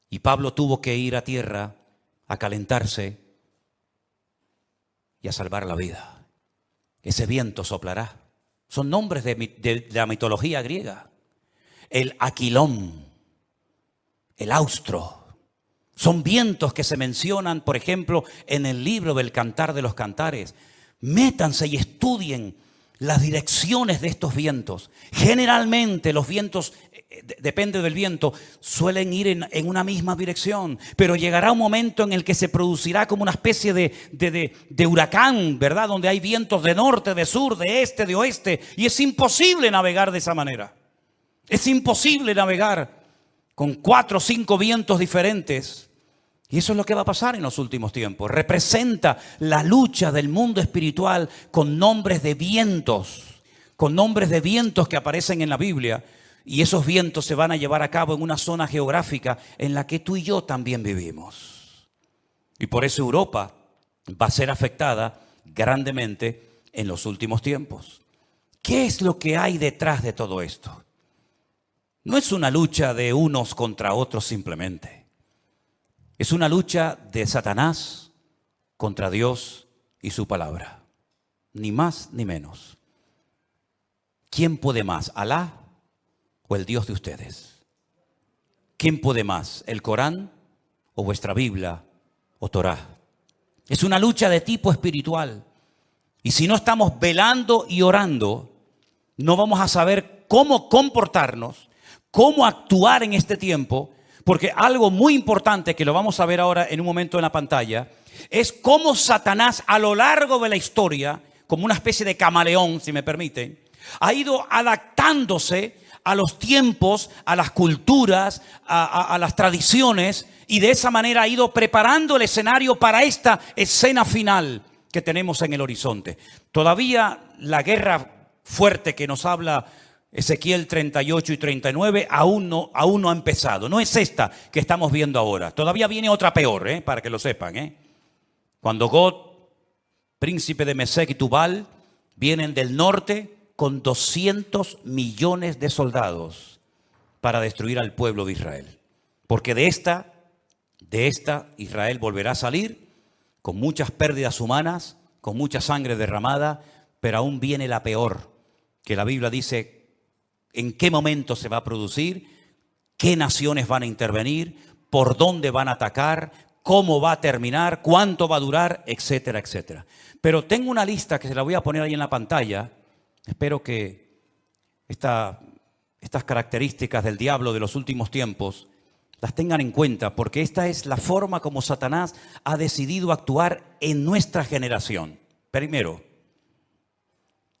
y Pablo tuvo que ir a tierra a calentarse y a salvar la vida. Ese viento soplará. Son nombres de la mitología griega. El Aquilón, el Austro. Son vientos que se mencionan, por ejemplo, en el libro del Cantar de los Cantares. Métanse y estudien las direcciones de estos vientos. Generalmente los vientos, depende del viento, suelen ir en una misma dirección, pero llegará un momento en el que se producirá como una especie de huracán, ¿verdad? Donde hay vientos de norte, de sur, de este, de oeste, y es imposible navegar de esa manera. Es imposible navegar con 4 o 5 vientos diferentes. Y eso es lo que va a pasar en los últimos tiempos. Representa la lucha del mundo espiritual con nombres de vientos que aparecen en la Biblia. Y esos vientos se van a llevar a cabo en una zona geográfica en la que tú y yo también vivimos. Y por eso Europa va a ser afectada grandemente en los últimos tiempos. ¿Qué es lo que hay detrás de todo esto? No es una lucha de unos contra otros simplemente. Es una lucha de Satanás contra Dios y su palabra. Ni más ni menos. ¿Quién puede más, Alá o el Dios de ustedes? ¿Quién puede más, el Corán o vuestra Biblia o Torá? Es una lucha de tipo espiritual. Y si no estamos velando y orando, no vamos a saber cómo comportarnos, cómo actuar en este tiempo, porque algo muy importante que lo vamos a ver ahora en un momento en la pantalla, es cómo Satanás a lo largo de la historia, como una especie de camaleón, si me permiten, ha ido adaptándose a los tiempos, a las culturas, a las tradiciones, y de esa manera ha ido preparando el escenario para esta escena final que tenemos en el horizonte. Todavía la guerra fuerte que nos habla Ezequiel 38 y 39 aún no ha empezado. No es esta que estamos viendo ahora. Todavía viene otra peor, para que lo sepan. Cuando Gog, príncipe de Mesec y Tubal, vienen del norte con 200 millones de soldados para destruir al pueblo de Israel. Porque de esta Israel volverá a salir con muchas pérdidas humanas, con mucha sangre derramada, pero aún viene la peor, que la Biblia dice en qué momento se va a producir, qué naciones van a intervenir, por dónde van a atacar, cómo va a terminar, cuánto va a durar, etcétera, etcétera. Pero tengo una lista que se la voy a poner ahí en la pantalla. Espero que estas características del diablo de los últimos tiempos las tengan en cuenta, porque esta es la forma como Satanás ha decidido actuar en nuestra generación. Primero,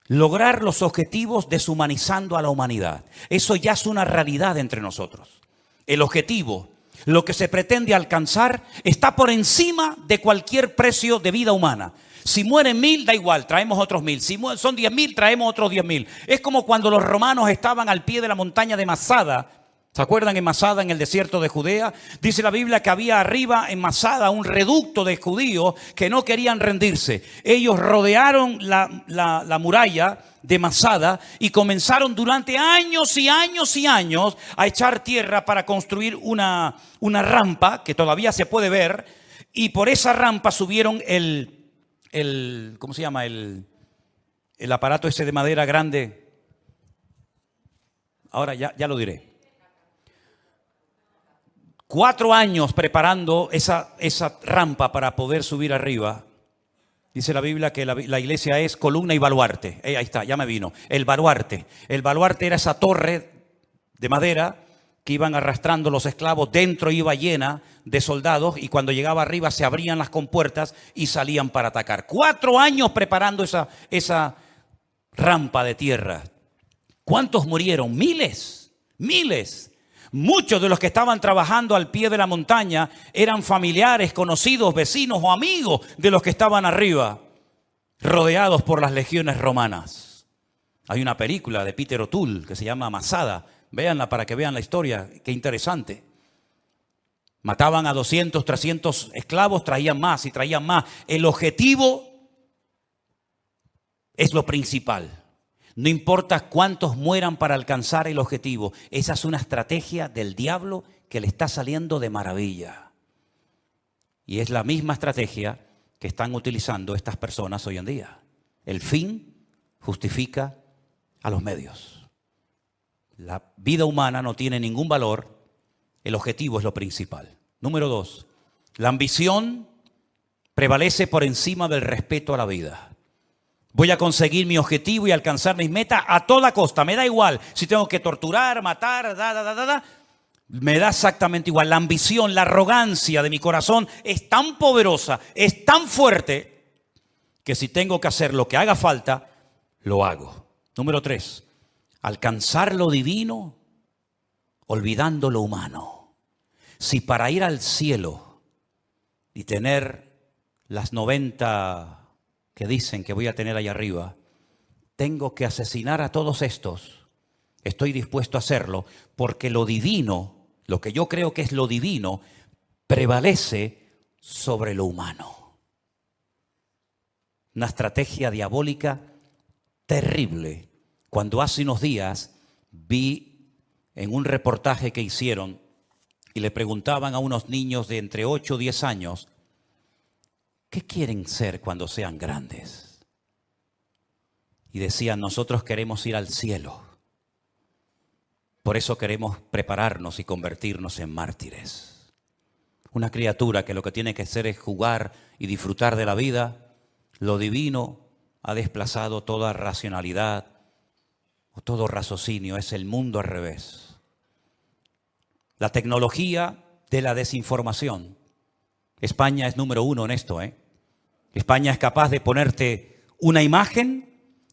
lograr los objetivos deshumanizando a la humanidad. Eso ya es una realidad entre nosotros. El objetivo, lo que se pretende alcanzar, está por encima de cualquier precio de vida humana. Si mueren 1000, da igual, traemos otros 1000. Si son 10.000, traemos otros 10.000. Es como cuando los romanos estaban al pie de la montaña de Masada. ¿Se acuerdan en Masada, en el desierto de Judea? Dice la Biblia que había arriba en Masada un reducto de judíos que no querían rendirse. Ellos rodearon la muralla de Masada y comenzaron durante años y años y años a echar tierra para construir una rampa que todavía se puede ver, y por esa rampa subieron ¿cómo se llama? El aparato ese de madera grande. Ahora ya lo diré. 4 años preparando esa rampa para poder subir arriba. Dice la Biblia que la iglesia es columna y baluarte. Ahí está, ya me vino. El baluarte. El baluarte era esa torre de madera que iban arrastrando los esclavos. Dentro iba llena de soldados y cuando llegaba arriba se abrían las compuertas y salían para atacar. 4 años preparando esa rampa de tierra. ¿Cuántos murieron? Miles. Muchos de los que estaban trabajando al pie de la montaña eran familiares, conocidos, vecinos o amigos de los que estaban arriba, rodeados por las legiones romanas. Hay una película de Peter O'Toole que se llama Masada. Véanla para que vean la historia. Qué interesante. Mataban a 200, 300 esclavos, traían más y traían más. El objetivo es lo principal. No importa cuántos mueran para alcanzar el objetivo. Esa es una estrategia del diablo que le está saliendo de maravilla. Y es la misma estrategia que están utilizando estas personas hoy en día. El fin justifica a los medios. La vida humana no tiene ningún valor. El objetivo es lo principal. Número 2. La ambición prevalece por encima del respeto a la vida. Voy a conseguir mi objetivo y alcanzar mis metas a toda costa. Me da igual si tengo que torturar, matar, me da exactamente igual. La ambición, la arrogancia de mi corazón es tan poderosa, es tan fuerte, que si tengo que hacer lo que haga falta, lo hago. Número 3. Alcanzar lo divino olvidando lo humano. Si para ir al cielo y tener las 90 que dicen que voy a tener allá arriba, tengo que asesinar a todos estos, estoy dispuesto a hacerlo, porque lo divino, lo que yo creo que es lo divino, prevalece sobre lo humano. Una estrategia diabólica terrible. Cuando hace unos días vi en un reportaje que hicieron y le preguntaban a unos niños de entre 8 o 10 años, ¿qué quieren ser cuando sean grandes? Y decían, nosotros queremos ir al cielo. Por eso queremos prepararnos y convertirnos en mártires. Una criatura que lo que tiene que hacer es jugar y disfrutar de la vida. Lo divino ha desplazado toda racionalidad o todo raciocinio. Es el mundo al revés. La tecnología de la desinformación. España es número 1 en esto, España es capaz de ponerte una imagen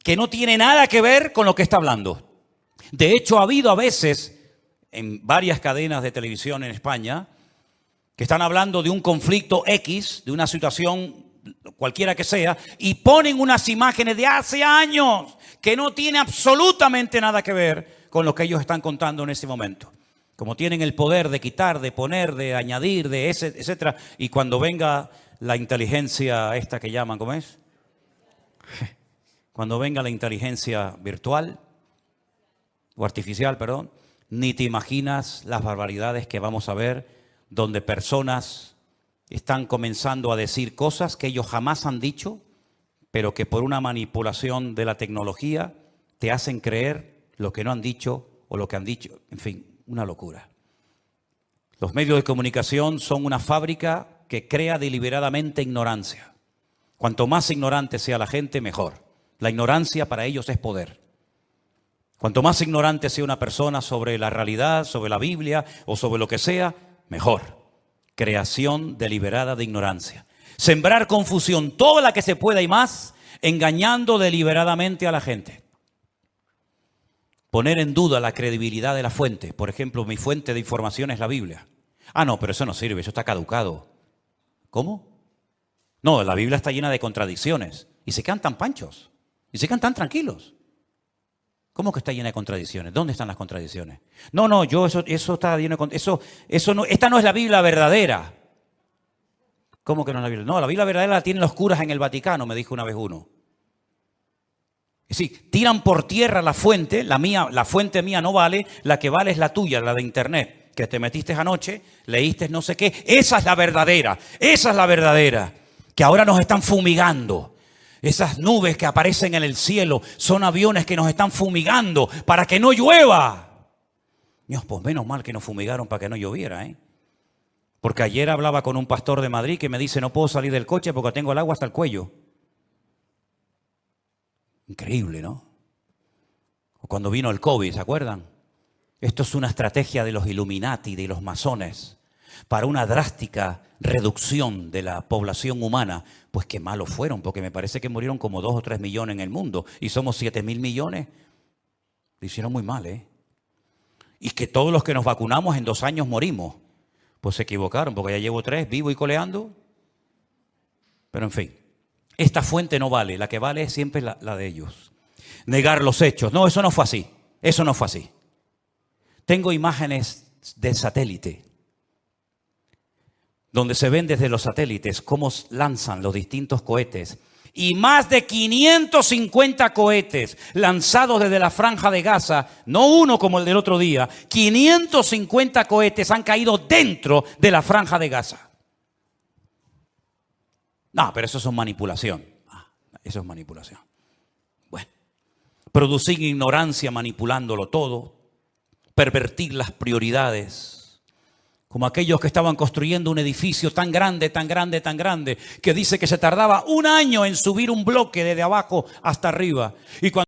que no tiene nada que ver con lo que está hablando. De hecho, ha habido a veces en varias cadenas de televisión en España que están hablando de un conflicto X, de una situación cualquiera que sea, y ponen unas imágenes de hace años que no tiene absolutamente nada que ver con lo que ellos están contando en ese momento. Como tienen el poder de quitar, de poner, de añadir, de etcétera, y cuando venga la inteligencia esta que llaman, ¿cómo es? Cuando venga la inteligencia virtual o artificial, perdón, ni te imaginas las barbaridades que vamos a ver donde personas están comenzando a decir cosas que ellos jamás han dicho, pero que por una manipulación de la tecnología te hacen creer lo que no han dicho o lo que han dicho. En fin, una locura. Los medios de comunicación son una fábrica que crea deliberadamente ignorancia. Cuanto más ignorante sea la gente, mejor. La ignorancia para ellos es poder. Cuanto más ignorante sea una persona sobre la realidad, sobre la Biblia o sobre lo que sea, mejor. Creación deliberada de ignorancia. Sembrar confusión, toda la que se pueda y más, engañando deliberadamente a la gente. Poner en duda la credibilidad de la fuente. Por ejemplo, mi fuente de información es la Biblia. Ah, no, pero eso no sirve, eso está caducado. ¿Cómo? No, la Biblia está llena de contradicciones. Y se quedan tan panchos. Y se quedan tan tranquilos. ¿Cómo que está llena de contradicciones? ¿Dónde están las contradicciones? No, eso está lleno de eso no, esta no es la Biblia verdadera. ¿Cómo que no es la Biblia? No, la Biblia verdadera la tienen los curas en el Vaticano, me dijo una vez uno. Es decir, tiran por tierra la fuente, la fuente mía no vale, la que vale es la tuya, la de internet, que te metiste anoche, leíste no sé qué. Esa es la verdadera, que ahora nos están fumigando. Esas nubes que aparecen en el cielo son aviones que nos están fumigando para que no llueva. Dios, pues menos mal que nos fumigaron para que no lloviera, Porque ayer hablaba con un pastor de Madrid que me dice, no puedo salir del coche porque tengo el agua hasta el cuello. Increíble, ¿no? O cuando vino el COVID, ¿se acuerdan? Esto es una estrategia de los Illuminati, de los masones, para una drástica reducción de la población humana. Pues qué malos fueron, porque me parece que murieron como 2 o 3 millones en el mundo y somos 7.000 millones. Lo hicieron muy mal, Y que todos los que nos vacunamos en 2 años morimos. Pues se equivocaron, porque ya llevo 3 vivo y coleando. Pero en fin, esta fuente no vale, la que vale es siempre la de ellos. Negar los hechos. No, eso no fue así. Eso no fue así. Tengo imágenes del satélite, donde se ven desde los satélites cómo lanzan los distintos cohetes. Y más de 550 cohetes lanzados desde la Franja de Gaza, no uno como el del otro día, 550 cohetes han caído dentro de la Franja de Gaza. No, pero eso es manipulación. Eso es manipulación. Bueno, producir ignorancia manipulándolo todo, pervertir las prioridades, como aquellos que estaban construyendo un edificio tan grande, que dice que se tardaba 1 año en subir un bloque desde abajo hasta arriba. Y cuando